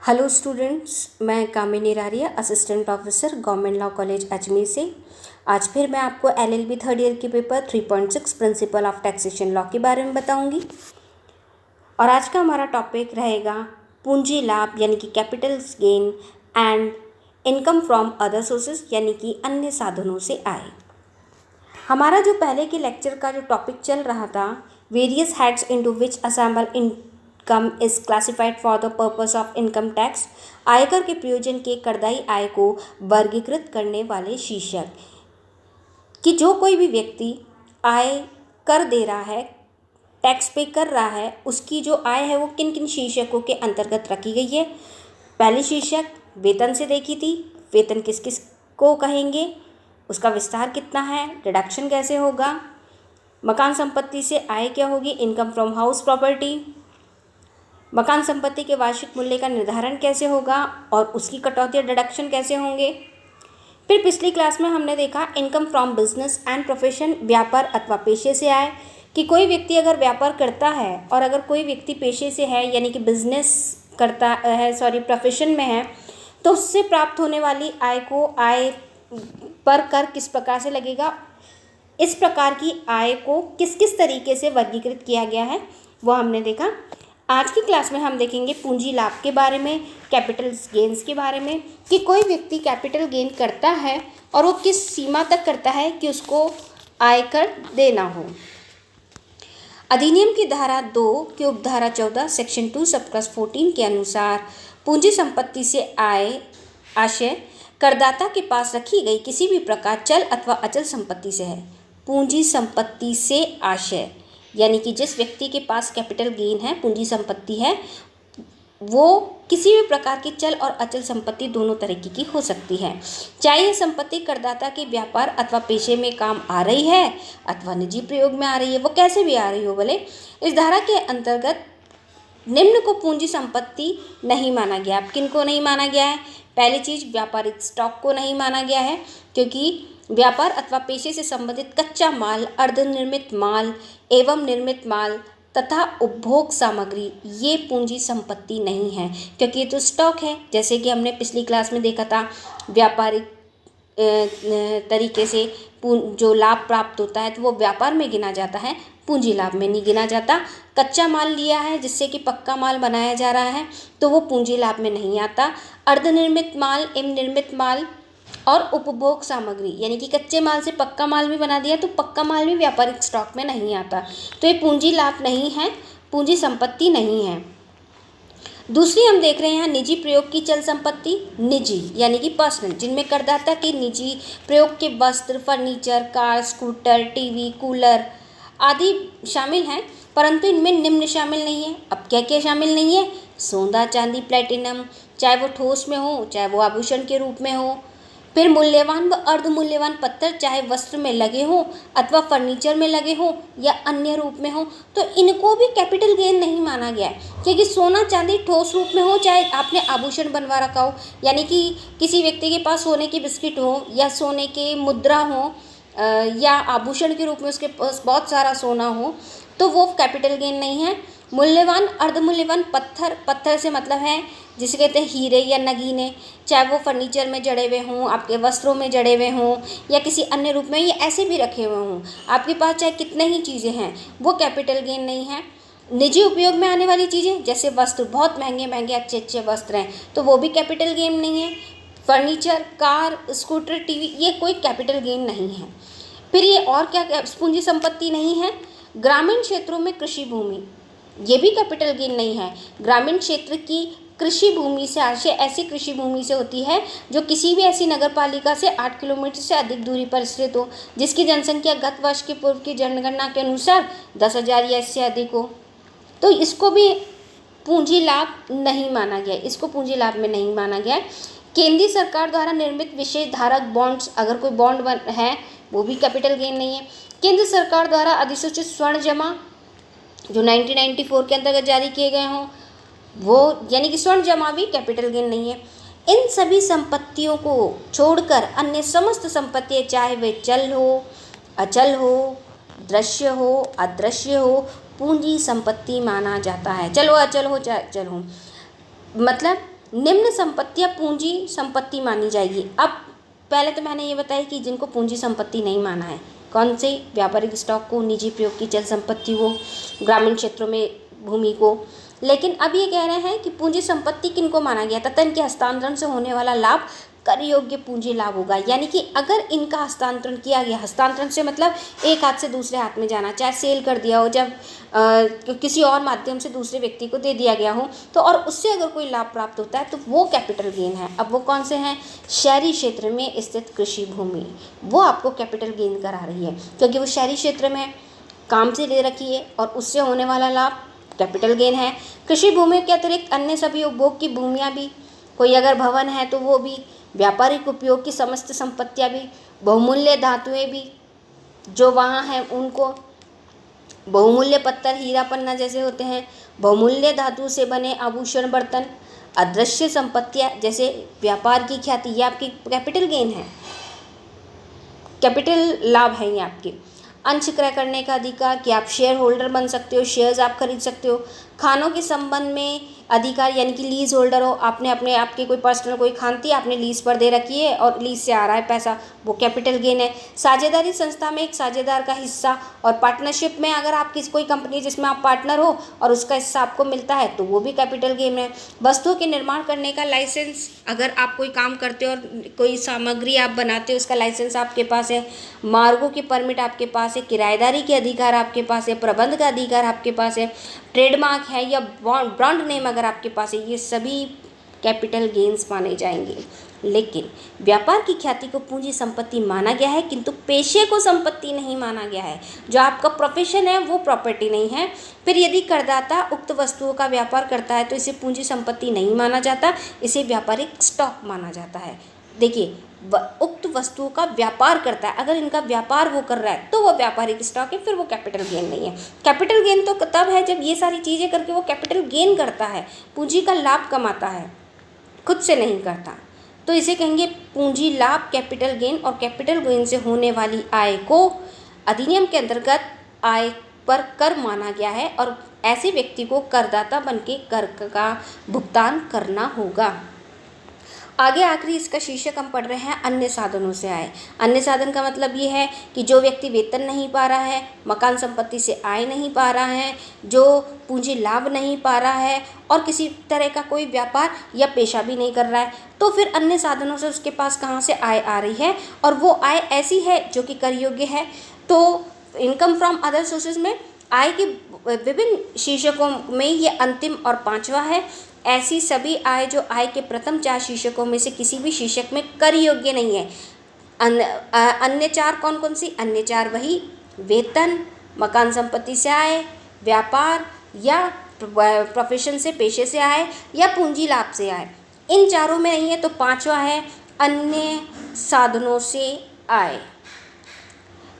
Hello students, मैं Kamini Raria, assistant professor, government law college Ajmer से। आज फिर मैं आपको एलएलबी थर्ड ईयर के paper 3.6 principle of taxation law के बारे में बताऊंगी। और आज का हमारा टॉपिक रहेगा पूंजी लाभ यानी कि capital gain and income from other sources यानी कि अन्य साधनों से आय। हमारा जो पहले के लेक्चर का जो टॉपिक चल रहा था, various heads into which assemble income is classified for the purpose of income tax, आयकर के प्रयोजन के करदायी आय को वर्गीकृत करने वाले शीर्षक। कि जो कोई भी व्यक्ति आय कर दे रहा है, टैक्स पे कर रहा है, उसकी जो आय है वो किन किन शीर्षकों के अंतर्गत रखी गई है। पहली शीर्षक वेतन से देखी थी, वेतन किस किस को कहेंगे, उसका विस्तार कितना है, डिडक्शन कैसे होगा, मकान संपत्ति से आय क्या होगी, इनकम फ्रॉम हाउस प्रॉपर्टी, मकान संपत्ति के वार्षिक मूल्य का निर्धारण कैसे होगा और उसकी कटौती या डिडक्शन कैसे होंगे। फिर पिछली क्लास में हमने देखा income from business and profession, व्यापार अथवा पेशे से आय। कि कोई व्यक्ति अगर व्यापार करता है और अगर कोई व्यक्ति पेशे से है यानी कि बिजनेस करता है, प्रोफेशन में है, तो उससे प्राप्त होने वाली आय को आय पर कर किस प्रकार से लगेगा, इस प्रकार की आय को किस किस तरीके से वर्गीकृत किया गया है वो हमने देखा। आज की क्लास में हम देखेंगे पूंजी लाभ के बारे में, कैपिटल गेन्स के बारे में, कि कोई व्यक्ति कैपिटल गेन करता है और वो किस सीमा तक करता है कि उसको आयकर देना हो। अधिनियम की धारा 2 के उपधारा 14 सेक्शन 2 सब क्लास 14 के अनुसार पूंजी संपत्ति से आय आशय करदाता के पास रखी गई किसी भी प्रकार चल अथवा अचल संपत्ति से है। पूंजी संपत्ति से आशय यानी कि जिस व्यक्ति के पास कैपिटल गेन है, पूंजी संपत्ति है, वो किसी भी प्रकार की चल और अचल संपत्ति दोनों तरीके की हो सकती है। चाहे यह संपत्ति करदाता के व्यापार अथवा पेशे में काम आ रही है अथवा निजी प्रयोग में आ रही है, वो कैसे भी आ रही हो भले। इस धारा के अंतर्गत निम्न को पूंजी संपत्ति नहीं माना गया। अब किन को नहीं माना गया है? पहली चीज़, व्यापारिक स्टॉक को नहीं माना गया है, क्योंकि व्यापार अथवा पेशे से संबंधित कच्चा माल, अर्धनिर्मित माल एवं निर्मित माल तथा उपभोग सामग्री ये पूंजी संपत्ति नहीं है, क्योंकि ये तो स्टॉक है। जैसे कि हमने पिछली क्लास में देखा था, व्यापारिक तरीके से जो लाभ प्राप्त होता है तो वो व्यापार में गिना जाता है, पूंजी लाभ में नहीं गिना जाता। कच्चा माल लिया है जिससे कि पक्का माल बनाया जा रहा है तो वो पूंजी लाभ में नहीं आता। अर्धनिर्मित माल एवं निर्मित माल और उपभोग सामग्री यानी कि कच्चे माल से पक्का माल भी बना दिया तो पक्का माल भी व्यापारिक स्टॉक में नहीं आता, तो ये पूंजी लाभ नहीं है, पूंजी संपत्ति नहीं है। दूसरी हम देख रहे हैं निजी प्रयोग की चल संपत्ति, निजी यानी कि पर्सनल, जिनमें करदाता के निजी प्रयोग के वस्त्र, furniture, car, scooter, TV, cooler आदि शामिल हैं, परंतु इनमें निम्न शामिल नहीं है। अब क्या क्या शामिल नहीं है? सोना, चांदी, प्लेटिनम, चाहे वो ठोस में हो चाहे वो आभूषण के रूप में हो। फिर मूल्यवान व अर्धमूल्यवान पत्थर, चाहे वस्त्र में लगे हों अथवा फर्नीचर में लगे हों या अन्य रूप में हो, तो इनको भी कैपिटल गेन नहीं माना गया है, क्योंकि सोना चांदी ठोस रूप में हो चाहे आपने आभूषण बनवा रखा हो, यानी कि किसी व्यक्ति के पास सोने की बिस्किट हो या सोने के मुद्रा हो या आभूषण के रूप में उसके पास बहुत सारा सोना हो, तो वो कैपिटल गेन नहीं है। मूल्यवान अर्धमूल्यवान पत्थर, पत्थर से मतलब है जिसे कहते हैं हीरे या नगीने, चाहे वो फर्नीचर में जड़े हुए हों, आपके वस्त्रों में जड़े हुए हों या किसी अन्य रूप में, ये ऐसे भी रखे हुए हों, आपके पास चाहे कितने ही चीज़ें हैं, वो कैपिटल गेन नहीं है। निजी उपयोग में आने वाली चीज़ें जैसे वस्त्र, बहुत महंगे महंगे अच्छे अच्छे वस्त्र हैं, तो वो भी कैपिटल गेन नहीं है। फर्नीचर, कार, स्कूटर, टीवी, ये कोई कैपिटल गेन नहीं है। फिर ये और क्या पूंजी संपत्ति नहीं है? ग्रामीण क्षेत्रों में कृषि भूमि, ये भी कैपिटल गेन नहीं है। ग्रामीण क्षेत्र की कृषि भूमि से आशय ऐसी कृषि भूमि से होती है जो किसी भी ऐसी नगर पालिका से 8 किलोमीटर से अधिक दूरी पर स्थित हो, जिसकी जनसंख्या गत वर्ष के पूर्व की जनगणना के अनुसार 10,000 या इससे अधिक हो, तो इसको भी पूंजी लाभ नहीं माना गया, इसको पूंजी लाभ में नहीं माना गया। केंद्रीय सरकार द्वारा निर्मित विशेष धारक बॉन्ड्स, अगर कोई बॉन्ड है वो भी कैपिटल गेन नहीं है। केंद्र सरकार द्वारा अधिसूचित स्वर्ण जमा जो 1994 के अंतर्गत जारी किए गए हों, वो यानी कि स्वर्ण जमा भी कैपिटल गेन नहीं है। इन सभी संपत्तियों को छोड़कर अन्य समस्त संपत्तियाँ, चाहे वे चल हो, अचल हो, दृश्य हो, अदृश्य हो, पूंजी संपत्ति माना जाता है। चलो अचल हो चाहे अचल हो, मतलब निम्न संपत्तियां पूंजी संपत्ति मानी जाएगी। अब पहले तो मैंने ये बताया कि जिनको पूंजी संपत्ति नहीं माना है, कौन से, व्यापारिक स्टॉक को, निजी प्रयोग की चल संपत्ति को, ग्रामीण क्षेत्रों में भूमि को। लेकिन अब ये कह रहे हैं कि पूंजी संपत्ति किनको माना गया तथा इनके हस्तांतरण से होने वाला लाभ कर योग्य पूंजी लाभ होगा। यानी कि अगर इनका हस्तांतरण किया गया, हस्तांतरण से मतलब एक हाथ से दूसरे हाथ में जाना, चाहे सेल कर दिया हो, जब किसी और माध्यम से दूसरे व्यक्ति को दे दिया गया हो, तो और उससे अगर कोई लाभ प्राप्त होता है तो वो कैपिटल गेन है। अब वो कौन से हैं? शहरी क्षेत्र में स्थित कृषि भूमि, वो आपको कैपिटल गेन करा रही है, क्योंकि वो शहरी क्षेत्र में काम से ले रखी है और उससे होने वाला लाभ कैपिटल गेन है। कृषि भूमि के अतिरिक्त अन्य सभी उपभोग की भूमियाँ भी, कोई अगर भवन है तो वो भी, व्यापारिक उपयोग की समस्त संपत्तियाँ भी, बहुमूल्य धातुएं भी जो वहाँ हैं उनको, बहुमूल्य पत्थर, हीरा, पन्ना जैसे होते हैं, बहुमूल्य धातु से बने आभूषण, बर्तन, अदृश्य संपत्तियाँ जैसे व्यापार की ख्याति, ये आपकी कैपिटल गेन है, कैपिटल लाभ है ये आपके। अंश क्रय करने का अधिकार, कि आप शेयर होल्डर बन सकते हो, शेयर्स आप खरीद सकते हो। खानों के संबंध में अधिकार, यानी कि लीज होल्डर हो, आपने अपने आपके कोई पर्सनल कोई खान थी, आपने लीज पर दे रखी है और लीज से आ रहा है पैसा, वो कैपिटल गेन है। साझेदारी संस्था में एक साझेदार का हिस्सा, और पार्टनरशिप में अगर आप किसी कोई कंपनी जिसमें आप पार्टनर हो और उसका हिस्सा आपको मिलता है तो वो भी कैपिटल गेन है। वस्तुओं के निर्माण करने का लाइसेंस, अगर आप कोई काम करते हो और कोई सामग्री आप बनाते हो, उसका लाइसेंस आपके पास है। मार्गों की परमिट आपके पास है, किराएदारी के अधिकार आपके पास है, प्रबंध का अधिकार आपके पास है, ट्रेडमार्क है या ब्रांड नेम अगर आपके पास है, ये सभी कैपिटल गेन्स माने जाएंगे। लेकिन व्यापार की ख्याति को पूंजी संपत्ति माना गया है, किंतु पेशे को संपत्ति नहीं माना गया है। जो आपका प्रोफेशन है वो प्रॉपर्टी नहीं है। फिर यदि करदाता उक्त वस्तुओं का व्यापार करता है तो इसे पूंजी संपत्ति नहीं माना जाता, इसे व्यापारिक स्टॉक माना जाता है। देखिए, उक्त वस्तुओं का व्यापार करता है, अगर इनका व्यापार वो कर रहा है तो वो व्यापारिक स्टॉक है, फिर वो कैपिटल गेन नहीं है। कैपिटल गेन तो तब है जब ये सारी चीज़ें करके वो कैपिटल गेन करता है, पूंजी का लाभ कमाता है, खुद से नहीं करता, तो इसे कहेंगे पूंजी लाभ, कैपिटल गेन। और कैपिटल गेन से होने वाली आय को अधिनियम के अंतर्गत आय पर कर माना गया है और ऐसे व्यक्ति को करदाता बनके कर का भुगतान करना होगा। आगे आखिरी इसका शीर्षक हम पढ़ रहे हैं, अन्य साधनों से आय। अन्य साधन का मतलब ये है कि जो व्यक्ति वेतन नहीं पा रहा है, मकान संपत्ति से आय नहीं पा रहा है, जो पूंजी लाभ नहीं पा रहा है और किसी तरह का कोई व्यापार या पेशा भी नहीं कर रहा है, तो फिर अन्य साधनों से उसके पास कहाँ से आय आ रही है, और वो आय ऐसी है जो कि कर योग्य है। तो इनकम फ्रॉम अदर सोर्सेज में आय के विभिन्न शीर्षकों में ये अंतिम और पांचवा है। ऐसी सभी आय जो आय के प्रथम 4 शीर्षकों में से किसी भी शीर्षक में कर योग्य नहीं है। अन्य 4 कौन कौन सी? अन्य 4 वही वेतन, मकान संपत्ति से आय, व्यापार या प्रोफेशन से, पेशे से आय या पूंजी लाभ से आय। इन चारों में नहीं है तो पांचवा है अन्य साधनों से आय।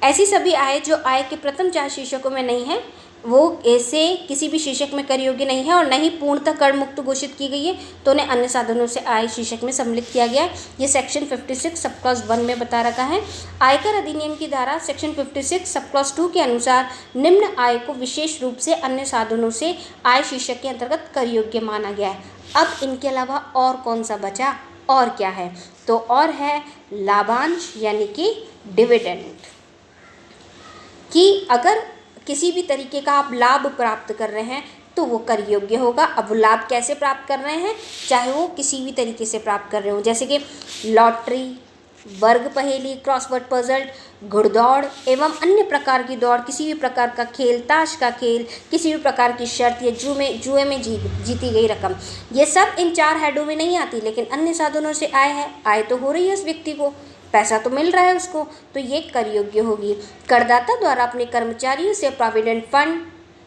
ऐसी सभी आय जो आय के प्रथम 4 शीर्षकों में नहीं है, वो ऐसे किसी भी शीर्षक में कर योग्य नहीं है और नहीं पूर्णतः कर मुक्त घोषित की गई है, तो उन्हें अन्य साधनों से आय शीर्षक में सम्मिलित किया गया है। ये सेक्शन 56 सब क्लॉज 1 में बता रखा है। आयकर अधिनियम की धारा सेक्शन 56 सब क्लॉज 2 के अनुसार निम्न आय को विशेष रूप से अन्य साधनों से आय शीर्षक के अंतर्गत कर योग्य माना गया है। अब इनके अलावा और कौन सा बचा और क्या है? तो और है लाभांश यानी कि डिविडेंड, कि अगर किसी भी तरीके का आप लाभ प्राप्त कर रहे हैं तो वो कर योग्य होगा। अब वो लाभ कैसे प्राप्त कर रहे हैं, चाहे वो किसी भी तरीके से प्राप्त कर रहे हो, जैसे कि लॉटरी, वर्ग पहेली, क्रॉसवर्ड पजल, घुड़दौड़ एवं अन्य प्रकार की दौड़, किसी भी प्रकार का खेल, ताश का खेल, किसी भी प्रकार की शर्त या जुए में जीती गई रकम, ये सब इन 4 हेडों में नहीं आती, लेकिन अन्य साधनों से आय है। आय तो हो रही है उस व्यक्ति को, पैसा तो मिल रहा है उसको, तो ये कर योग्य होगी। करदाता द्वारा अपने कर्मचारियों से प्रोविडेंट फंड,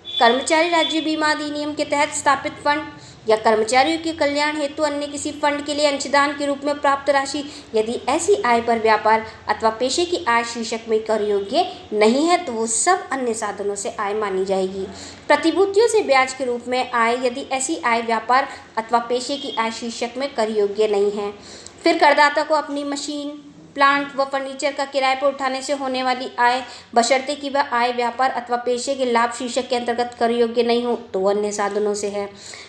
कर्मचारी राज्य बीमा अधिनियम के तहत स्थापित फंड या कर्मचारियों के कल्याण हेतु अन्य किसी फंड के लिए अंशदान के रूप में प्राप्त राशि, यदि ऐसी आय पर व्यापार अथवा पेशे की आय शीर्षक में कर योग्य नहीं है तो वो सब अन्य साधनों से आय मानी जाएगी। प्रतिभूतियों से ब्याज के रूप में आय, यदि ऐसी आय व्यापार अथवा पेशे की आय शीर्षक में कर योग्य नहीं है। फिर करदाता को अपनी मशीन, प्लांट व फर्नीचर का किराए पर उठाने से होने वाली आय, बशर्ते कि वह आय व्यापार अथवा पेशे के लाभ शीर्षक के अंतर्गत कर योग्य नहीं हो तो अन्य साधनों से है।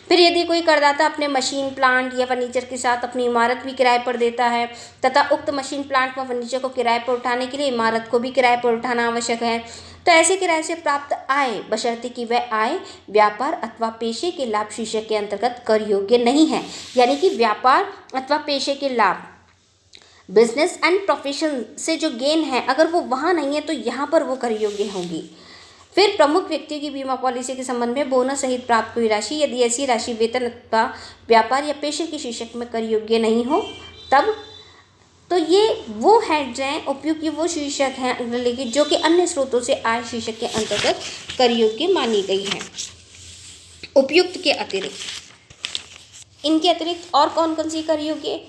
फिर यदि कोई करदाता अपने मशीन, प्लांट या फर्नीचर के साथ अपनी इमारत भी किराए पर देता है तथा उक्त मशीन, प्लांट व फर्नीचर को किराए पर उठाने के लिए इमारत को भी किराए पर उठाना आवश्यक है, तो ऐसे किराए से प्राप्त आय, बशर्ते कि वह आय व्यापार अथवा पेशे के लाभ शीर्षक के अंतर्गत कर योग्य नहीं है। यानी कि व्यापार अथवा पेशे के लाभ, बिजनेस एंड प्रोफेशन से जो गेन है, अगर वो वहाँ नहीं है तो यहाँ पर वो कर योग्य होगी। फिर प्रमुख व्यक्तियों की बीमा पॉलिसी के संबंध में बोनस सहित प्राप्त हुई राशि, यदि ऐसी राशि वेतन अथवा व्यापार या पेशे के शीर्षक में कर योग्य नहीं हो तब, तो ये वो हेड्स हैं, उपयुक्त वो शीर्षक हैं लेकिन जो कि अन्य स्रोतों से आय शीर्षक के अंतर्गत कर योग्य मानी गई है। उपयुक्त के अतिरिक्त, इनके अतिरिक्त और कौन कौन सी कर योग्य?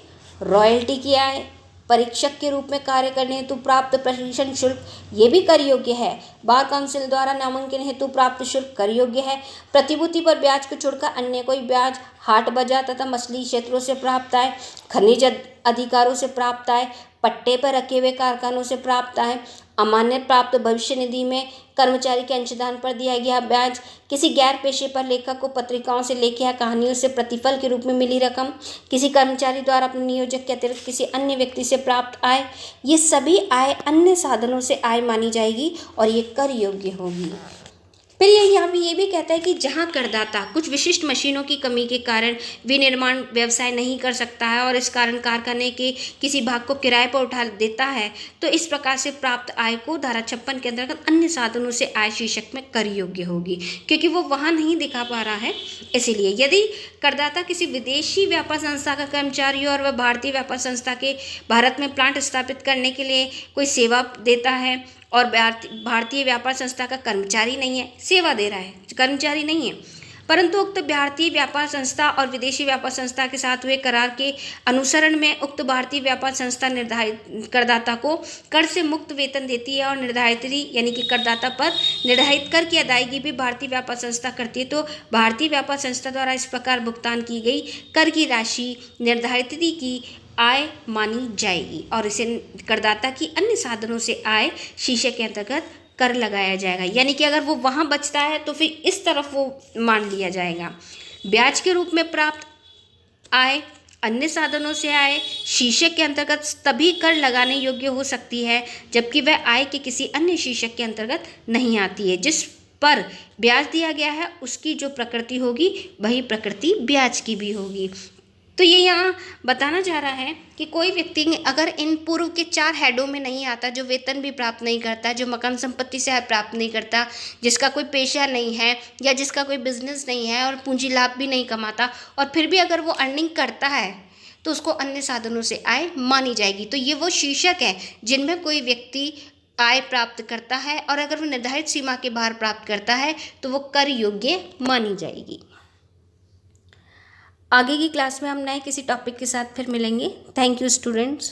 रॉयल्टी की आय, परीक्षक के रूप में कार्य करने हेतु प्राप्त प्रशिक्षण शुल्क, ये भी कर योग्य है। बार काउंसिल द्वारा नामांकन हेतु प्राप्त शुल्क कर योग्य है। प्रतिभूति पर ब्याज को छोड़कर अन्य कोई ब्याज, हाट बाजार तथा मछली क्षेत्रों से प्राप्त आय, खनिज अधिकारों से प्राप्त आय, पट्टे पर रखे हुए कारखानों से प्राप्त आय, अमान्य प्राप्त भविष्य निधि में कर्मचारी के अंशदान पर दिया गया ब्याज, किसी गैर पेशे पर लेखक को पत्रिकाओं से लेख या कहानियों से प्रतिफल के रूप में मिली रकम, किसी कर्मचारी द्वारा अपने नियोजक के अतिरिक्त किसी अन्य व्यक्ति से प्राप्त आय, ये सभी आय अन्य साधनों से आय मानी जाएगी और ये कर योग्य होगी। फिर ये यहाँ पे ये भी कहता है कि जहाँ करदाता कुछ विशिष्ट मशीनों की कमी के कारण विनिर्माण व्यवसाय नहीं कर सकता है और इस कारण कारखाने के किसी भाग को किराए पर उठा देता है, तो इस प्रकार से प्राप्त आय को धारा 56 के अंतर्गत अन्य साधनों से आय शीर्षक में कर योग्य होगी, क्योंकि वो वहाँ नहीं दिखा पा रहा है। इसीलिए यदि करदाता किसी विदेशी व्यापार संस्था का कर्मचारी और वह भारतीय व्यापार संस्था के भारत में प्लांट स्थापित करने के लिए कोई सेवा देता है और भारतीय व्यापार संस्था का कर्मचारी नहीं है, सेवा दे रहा है, कर्मचारी नहीं है, परंतु उक्त भारतीय व्यापार संस्था और विदेशी व्यापार संस्था के साथ हुए करार के अनुसरण में उक्त भारतीय व्यापार संस्था निर्धारित करदाता को कर से मुक्त वेतन देती है और निर्धारित यानी कि करदाता पर निर्धारित कर की अदायगी भी भारतीय व्यापार संस्था करती है, तो भारतीय व्यापार संस्था द्वारा इस प्रकार भुगतान की गई कर की राशि निर्धारित की आय मानी जाएगी और इसे करदाता की अन्य साधनों से आय शीर्षक के अंतर्गत कर लगाया जाएगा। यानी कि अगर वो वहाँ बचता है तो फिर इस तरफ वो मान लिया जाएगा। ब्याज के रूप में प्राप्त आय अन्य साधनों से आय शीर्षक के अंतर्गत तभी कर लगाने योग्य हो सकती है जबकि वह आय के किसी अन्य शीर्षक के अंतर्गत नहीं आती है। जिस पर ब्याज दिया गया है उसकी जो प्रकृति होगी वही प्रकृति ब्याज की भी होगी। तो ये यहाँ बताना चाह रहा है कि कोई व्यक्ति अगर इन पूर्व के 4 हेडों में नहीं आता, जो वेतन भी प्राप्त नहीं करता, जो मकान संपत्ति से आय प्राप्त नहीं करता, जिसका कोई पेशा नहीं है या जिसका कोई बिजनेस नहीं है और पूंजी लाभ भी नहीं कमाता, और फिर भी अगर वो अर्निंग करता है तो उसको अन्य साधनों से आय मानी जाएगी। तो ये वो शीर्षक है जिनमें कोई व्यक्ति आय प्राप्त करता है और अगर वो निर्धारित सीमा के बाहर प्राप्त करता है तो वो कर योग्य मानी जाएगी। आगे की क्लास में हम नए किसी टॉपिक के साथ फिर मिलेंगे। Thank you students.